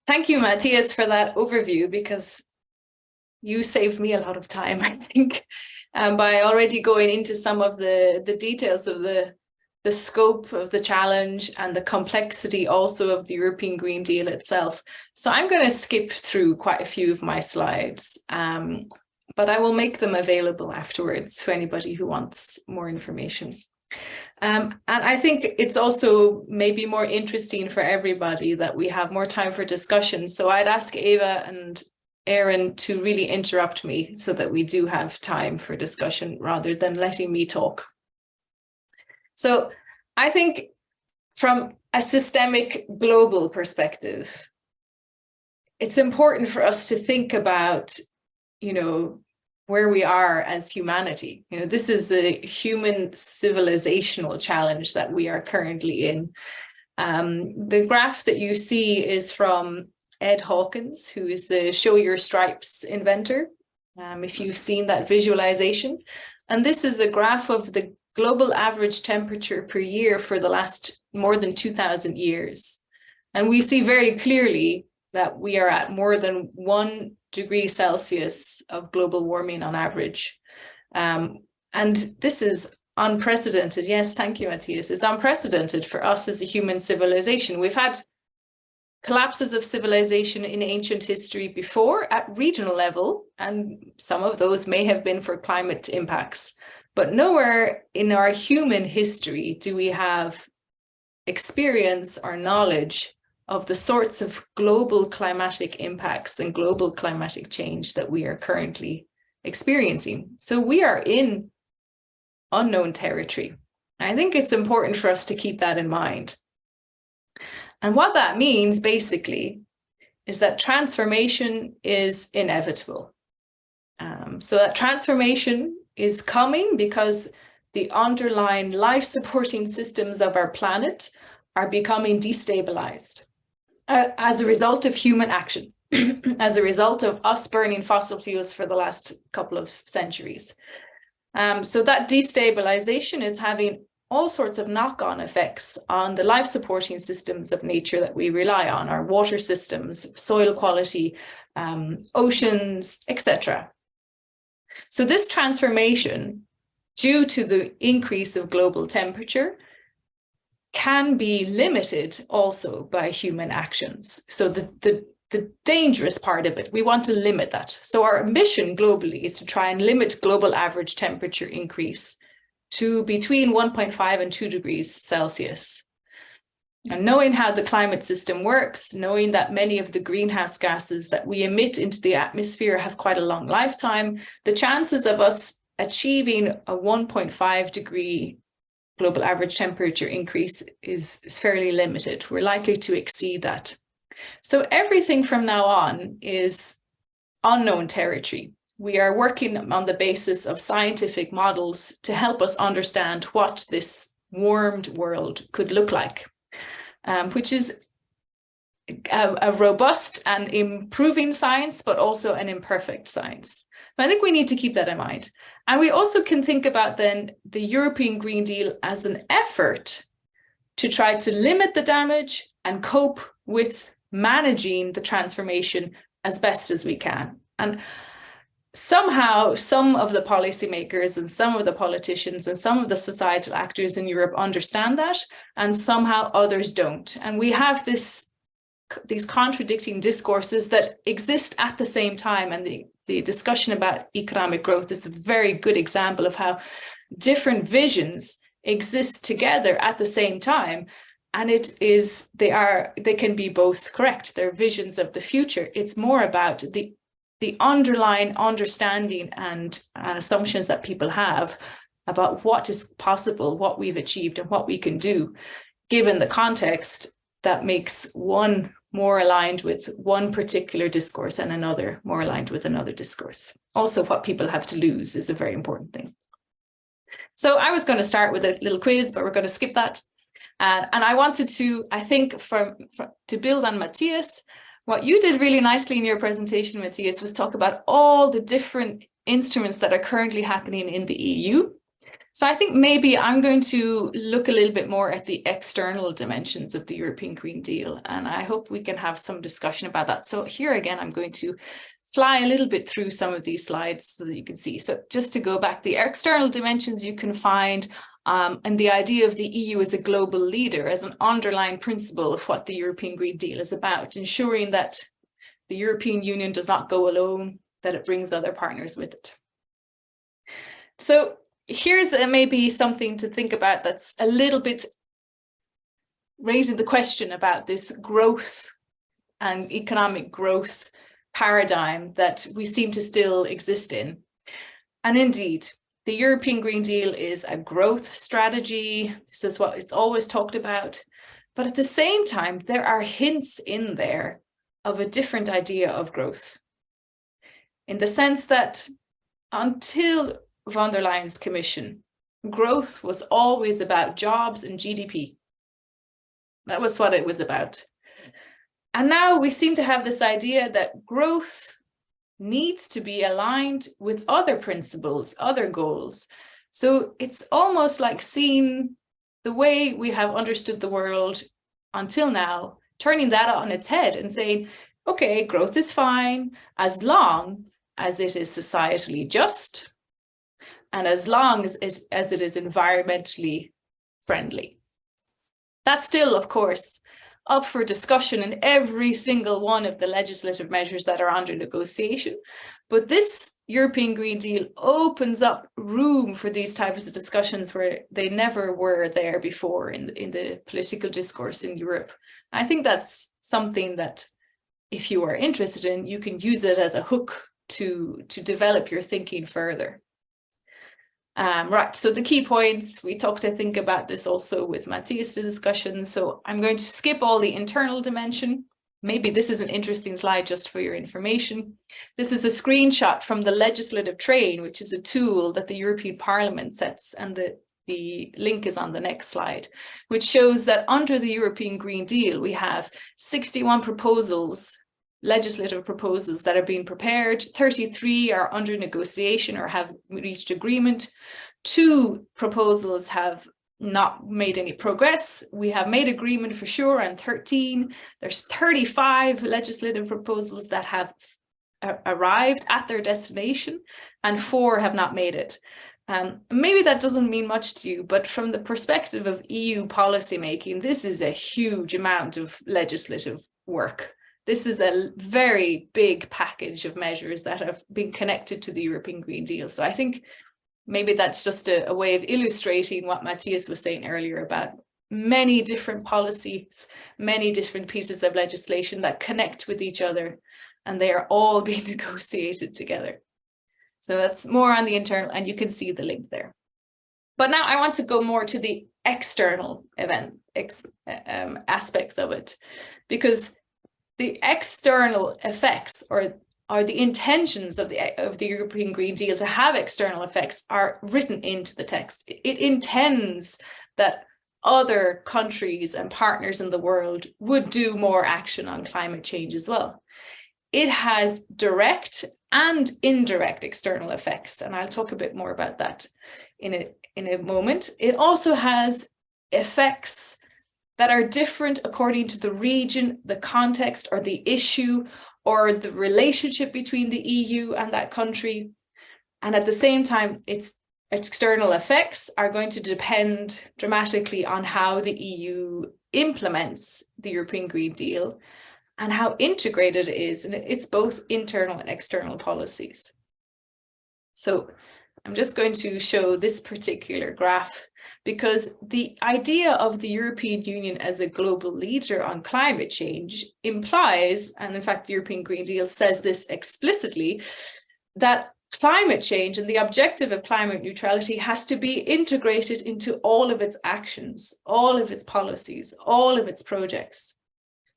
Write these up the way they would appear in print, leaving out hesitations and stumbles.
Thank you, Matthias, for that overview, because you saved me a lot of time, I think, by already going into some of the details of the scope of the challenge and the complexity also of the European Green Deal itself. So I'm going to skip through quite a few of my slides, but I will make them available afterwards to anybody who wants more information. And I think it's also maybe more interesting for everybody that we have more time for discussion. So I'd ask Ewa and Aaron to really interrupt me so that we do have time for discussion rather than letting me talk. So I think from a systemic global perspective, it's important for us to think about, where we are as humanity. This is the human civilizational challenge that we are currently in. The graph that you see is from Ed Hawkins, who is the Show Your Stripes inventor, if you've seen that visualization. And this is a graph of the global average temperature per year for the last more than 2,000 years. And we see very clearly that we are at more than 1 degree Celsius of global warming on average. And this is unprecedented. Yes, thank you, Matthias. It's unprecedented for us as a human civilization. We've had collapses of civilization in ancient history before at regional level, and some of those may have been for climate impacts. But nowhere in our human history do we have experience or knowledge of the sorts of global climatic impacts and global climatic change that we are currently experiencing. So we are in unknown territory. I think it's important for us to keep that in mind. And what that means basically is that transformation is inevitable. So that transformation is coming because the underlying life-supporting systems of our planet are becoming destabilized as a result of human action, as a result of us burning fossil fuels for the last couple of centuries. So that destabilization is having all sorts of knock-on effects on the life-supporting systems of nature that we rely on, our water systems, soil quality, oceans, etc. So this transformation, due to the increase of global temperature, can be limited also by human actions. So the dangerous part of it, we want to limit that. So our ambition globally is to try and limit global average temperature increase to between 1.5 and 2 degrees Celsius. And knowing how the climate system works, knowing that many of the greenhouse gases that we emit into the atmosphere have quite a long lifetime, the chances of us achieving a 1.5 degree global average temperature increase is fairly limited. We're likely to exceed that. So everything from now on is unknown territory. We are working on the basis of scientific models to help us understand what this warmed world could look like, which is a robust and improving science, but also an imperfect science. I think we need to keep that in mind. And we also can think about then the European Green Deal as an effort to try to limit the damage and cope with managing the transformation as best as we can. And somehow some of the policymakers and some of the politicians and some of the societal actors in Europe understand that, and somehow others don't. And we have these contradicting discourses that exist at the same time. And the discussion about economic growth is a very good example of how different visions exist together at the same time. And they can be both correct. They're visions of the future. It's more about the underlying understanding and assumptions that people have about what is possible, what we've achieved, and what we can do, given the context that makes one more aligned with one particular discourse and another more aligned with another discourse. Also, what people have to lose is a very important thing. So I was going to start with a little quiz, but we're going to skip that. And I wanted to, I think, to build on Matthias, what you did really nicely in your presentation, Matthias, was talk about all the different instruments that are currently happening in the EU. So I think maybe I'm going to look a little bit more at the external dimensions of the European Green Deal, and I hope we can have some discussion about that. So here again, I'm going to fly a little bit through some of these slides so that you can see. So just to go back, the external dimensions you can find, and the idea of the EU as a global leader as an underlying principle of what the European Green Deal is about, ensuring that the European Union does not go alone, that it brings other partners with it. So here's maybe something to think about that's a little bit raising the question about this growth and economic growth paradigm that we seem to still exist in. And indeed, the European Green Deal is a growth strategy. This is what it's always talked about. But at the same time, there are hints in there of a different idea of growth, in the sense that until von der Leyen's Commission, growth was always about jobs and GDP. That was what it was about. And now we seem to have this idea that growth needs to be aligned with other principles, other goals. So it's almost like seeing the way we have understood the world until now, turning that on its head and saying, okay, growth is fine as long as it is societally just, and as long as it is environmentally friendly. That's still, of course, up for discussion in every single one of the legislative measures that are under negotiation. But this European Green Deal opens up room for these types of discussions where they never were there before in the political discourse in Europe. I think that's something that, if you are interested in, you can use it as a hook to develop your thinking further. Right, so the key points, we talked, I think, about this also with Matthias' discussion. So I'm going to skip all the internal dimension. Maybe this is an interesting slide just for your information. This is a screenshot from the legislative train, which is a tool that the European Parliament sets, and the link is on the next slide, which shows that under the European Green Deal, we have 61 proposals, legislative proposals that are being prepared. 33 are under negotiation or have reached agreement. 2 proposals have not made any progress. We have made agreement for sure on 13. There's 35 legislative proposals that have arrived at their destination, and 4 have not made it. Maybe that doesn't mean much to you, but from the perspective of EU policymaking, this is a huge amount of legislative work. This is a very big package of measures that have been connected to the European Green Deal. So I think maybe that's just a way of illustrating what Matthias was saying earlier about many different policies, many different pieces of legislation that connect with each other, and they are all being negotiated together. So that's more on the internal, and you can see the link there. But now I want to go more to the external aspects of it, because the external effects or the intentions of the European Green Deal to have external effects are written into the text. It intends that other countries and partners in the world would do more action on climate change as well. It has direct and indirect external effects, and I'll talk a bit more about that in a moment. It also has effects that are different according to the region, the context, or the issue, or the relationship between the EU and that country. And at the same time, its external effects are going to depend dramatically on how the EU implements the European Green Deal and how integrated it is. And it's both internal and external policies. So I'm just going to show this particular graph, because the idea of the European Union as a global leader on climate change implies, and in fact the European Green Deal says this explicitly, that climate change and the objective of climate neutrality has to be integrated into all of its actions, all of its policies, all of its projects.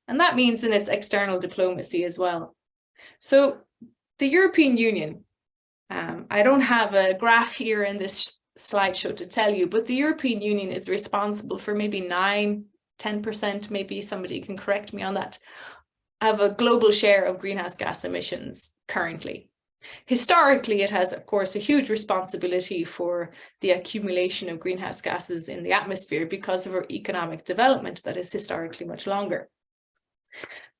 And that means in its external diplomacy as well. So the European Union, I don't have a graph here in this slideshow to tell you, but the European Union is responsible for maybe 9–10%, maybe somebody can correct me on that, of a global share of greenhouse gas emissions currently. Historically, it has, of course, a huge responsibility for the accumulation of greenhouse gases in the atmosphere because of our economic development that is historically much longer.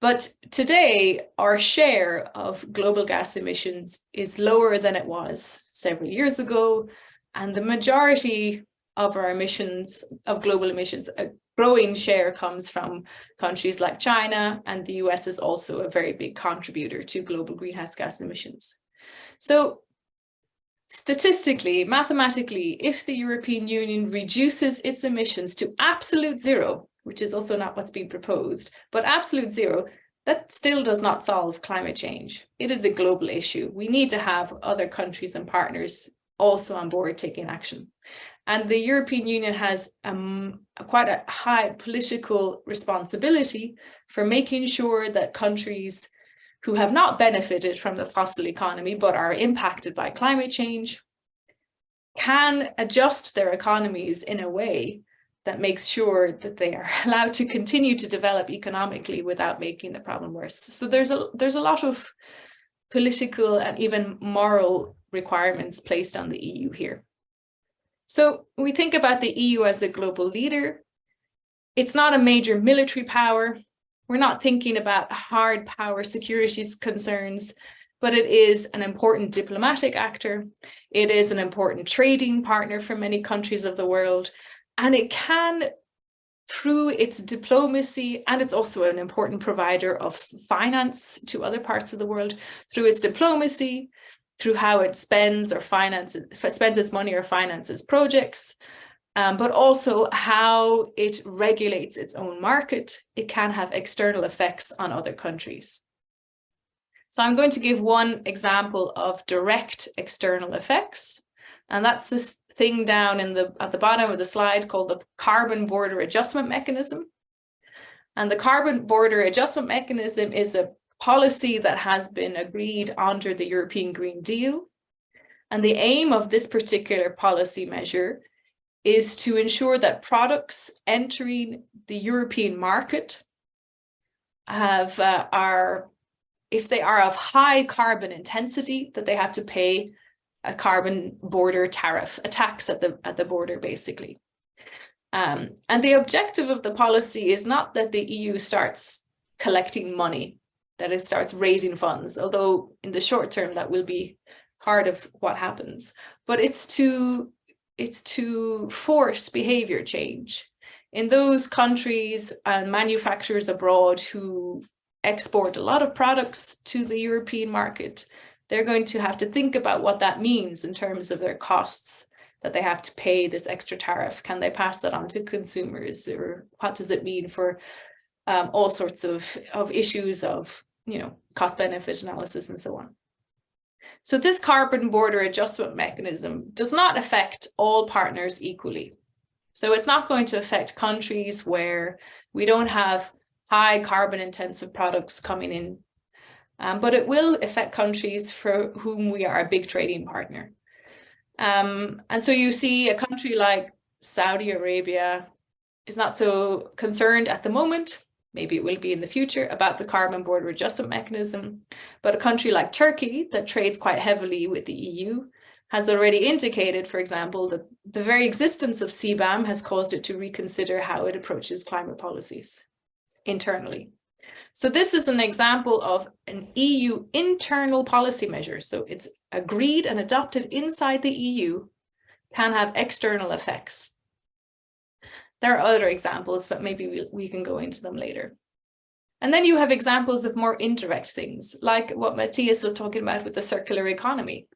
But today, our share of global gas emissions is lower than it was several years ago, and the majority of our emissions, of global emissions, a growing share comes from countries like China, and the US is also a very big contributor to global greenhouse gas emissions. So statistically, mathematically, if the European Union reduces its emissions to absolute zero, which is also not what's being proposed, but absolute zero, that still does not solve climate change. It is a global issue. We need to have other countries and partners also on board taking action. And the European Union has quite a high political responsibility for making sure that countries who have not benefited from the fossil economy but are impacted by climate change can adjust their economies in a way that makes sure that they are allowed to continue to develop economically without making the problem worse. So there's a lot of political and even moral requirements placed on the EU here. So we think about the EU as a global leader. It's not a major military power. We're not thinking about hard power security concerns, but it is an important diplomatic actor. It is an important trading partner for many countries of the world. And it can, through its diplomacy, and it's also an important provider of finance to other parts of the world, through its diplomacy, through how it spends its money or finances projects, but also how it regulates its own market. It can have external effects on other countries. So I'm going to give one example of direct external effects, and that's this thing down at the bottom of the slide called the Carbon Border Adjustment Mechanism. And the Carbon Border Adjustment Mechanism is a policy that has been agreed under the European Green Deal. And the aim of this particular policy measure is to ensure that products entering the European market if they are of high carbon intensity, that they have to pay a carbon border tariff, a tax at the border, basically. And the objective of the policy is not that the EU starts collecting money, that it starts raising funds, although in the short term that will be part of what happens, but it's to force behavior change in those countries and manufacturers abroad who export a lot of products to the European market. They're going to have to think about what that means in terms of their costs, that they have to pay this extra tariff. Can they pass that on to consumers, or what does it mean for all sorts of issues of, cost benefit analysis and so on. So this carbon border adjustment mechanism does not affect all partners equally. So it's not going to affect countries where we don't have high carbon intensive products coming in, but it will affect countries for whom we are a big trading partner. And so you see a country like Saudi Arabia is not so concerned at the moment. Maybe it will be in the future about the carbon border adjustment mechanism. But a country like Turkey that trades quite heavily with the EU has already indicated, for example, that the very existence of CBAM has caused it to reconsider how it approaches climate policies internally. So this is an example of an EU internal policy measure. So it's agreed and adopted inside the EU, can have external effects. There are other examples, but maybe we can go into them later. And then you have examples of more indirect things, like what Matthias was talking about with the circular economy.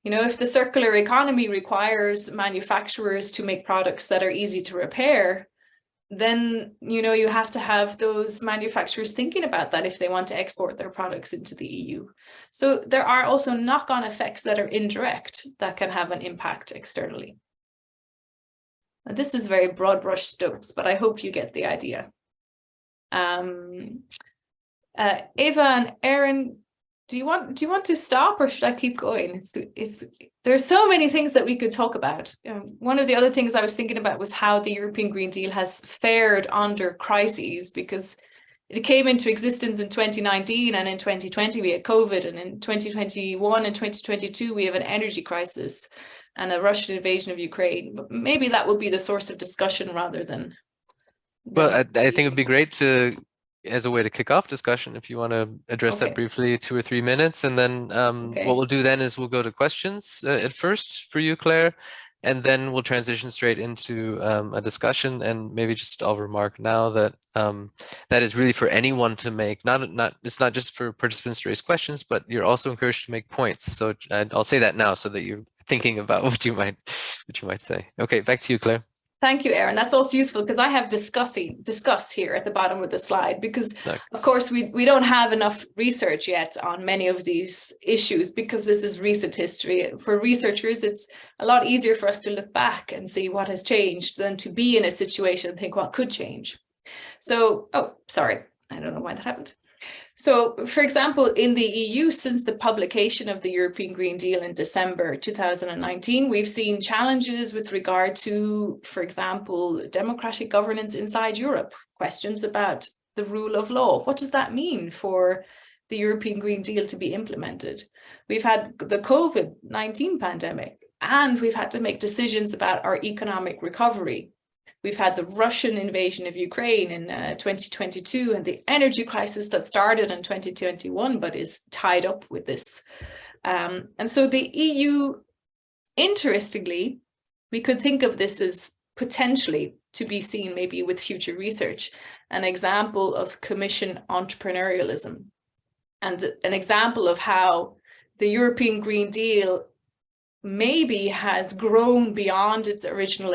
If the circular economy requires manufacturers to make products that are easy to repair, then, you have to have those manufacturers thinking about that if they want to export their products into the EU. So there are also knock-on effects that are indirect that can have an impact externally. Now, this is very broad brush strokes, but I hope you get the idea. Ewa and Aaron, do you want to stop, or should I keep going? There's so many things that we could talk about. One of the other things I was thinking about was how the European Green Deal has fared under crises, because it came into existence in 2019, and in 2020 we had COVID, and in 2021 and 2022 we have an energy crisis and a Russian invasion of Ukraine. But maybe that will be the source of discussion rather than. Well, I think it would be great to, as a way to kick off discussion, if you want to address that briefly, 2 or 3 minutes, and then what we'll do then is we'll go to questions at first for you, Claire, and then we'll transition straight into a discussion. And maybe just I'll remark now that that is really for anyone to make. It's not just for participants to raise questions, but you're also encouraged to make points. So I'll say that now so that you're thinking about what you might say. Okay, back to you, Claire. Thank you, Aaron. That's also useful because I have discuss here at the bottom of the slide, because of course we don't have enough research yet on many of these issues, because this is recent history. For researchers, it's a lot easier for us to look back and see what has changed than to be in a situation and think what could change. So, oh, sorry, I don't know why that happened. So, for example, in the EU, since the publication of the European Green Deal in December 2019, we've seen challenges with regard to, for example, democratic governance inside Europe, questions about the rule of law. What does that mean for the European Green Deal to be implemented? We've had the COVID-19 pandemic, and we've had to make decisions about our economic recovery. We've had the Russian invasion of Ukraine in 2022, and the energy crisis that started in 2021, but is tied up with this. And so the EU, interestingly, we could think of this as potentially to be seen maybe with future research, an example of Commission entrepreneurialism, and an example of how the European Green Deal maybe has grown beyond its original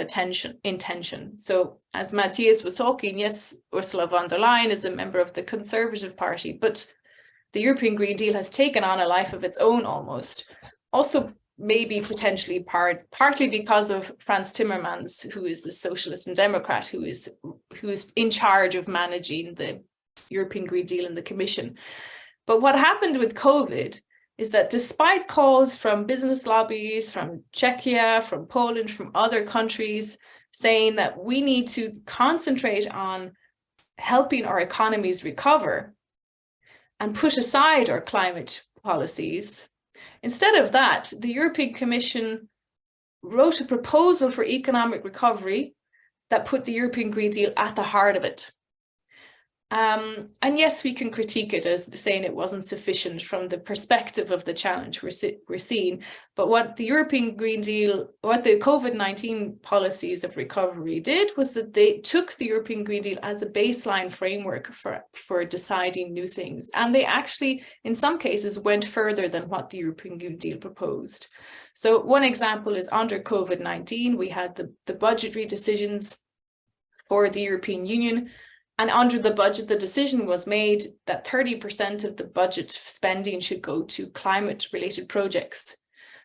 intention. So as Matthias was talking, yes, Ursula von der Leyen is a member of the Conservative Party, but the European Green Deal has taken on a life of its own almost. Also, maybe potentially partly because of Frans Timmermans, who is a socialist and democrat, who is in charge of managing the European Green Deal in the Commission. But what happened with COVID is that despite calls from business lobbies, from Czechia, from Poland, from other countries, saying that we need to concentrate on helping our economies recover and put aside our climate policies, instead of that, the European Commission wrote a proposal for economic recovery that put the European Green Deal at the heart of it. And yes, we can critique it as saying it wasn't sufficient from the perspective of the challenge we're seeing. But what the European Green Deal, what the COVID-19 policies of recovery did was that they took the European Green Deal as a baseline framework for deciding new things. And they actually, in some cases, went further than what the European Green Deal proposed. So one example is under COVID-19, we had the budgetary decisions for the European Union. And under the budget, the decision was made that 30% of the budget spending should go to climate-related projects.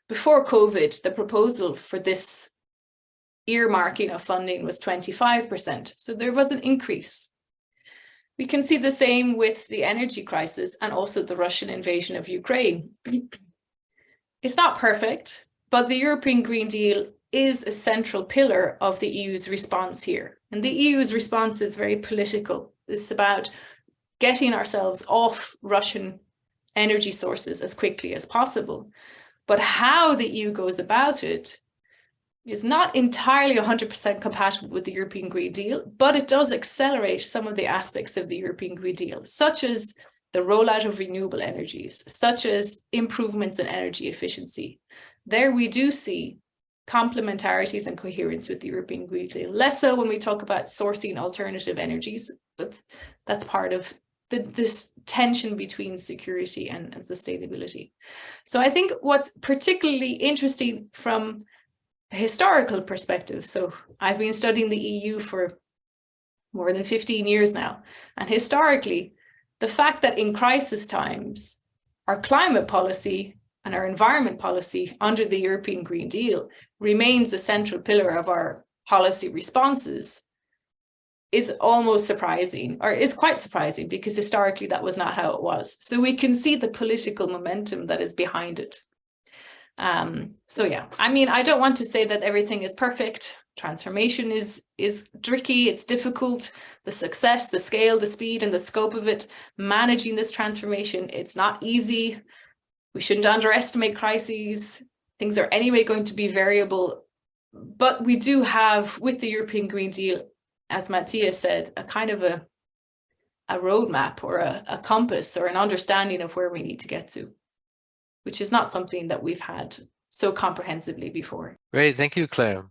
Before COVID, the proposal for this earmarking of funding was 25%. So there was an increase. We can see the same with the energy crisis and also the Russian invasion of Ukraine. It's not perfect, but the European Green Deal is a central pillar of the EU's response here. And the EU's response is very political. It's about getting ourselves off Russian energy sources as quickly as possible. But how the EU goes about it is not entirely 100% compatible with the European Green Deal, but it does accelerate some of the aspects of the European Green Deal, such as the rollout of renewable energies, such as improvements in energy efficiency. There we do see complementarities and coherence with the European Green Deal. Less so when we talk about sourcing alternative energies, but that's part of this tension between security and sustainability. So I think what's particularly interesting from a historical perspective, so I've been studying the EU for more than 15 years now, and historically, the fact that in crisis times, our climate policy and our environment policy under the European Green Deal remains a central pillar of our policy responses is almost surprising, or is quite surprising, because historically that was not how it was. So we can see the political momentum that is behind it. So yeah, I mean, I don't want to say that everything is perfect. transformation is tricky, it's difficult. The success, the scale, the speed, and the scope of it, managing this transformation, it's not easy. We shouldn't underestimate crises. Things are anyway going to be variable. But we do have, with the European Green Deal, as Matthias said, a kind of a roadmap or a compass or an understanding of where we need to get to, which is not something that we've had so comprehensively before. Great, thank you, Claire.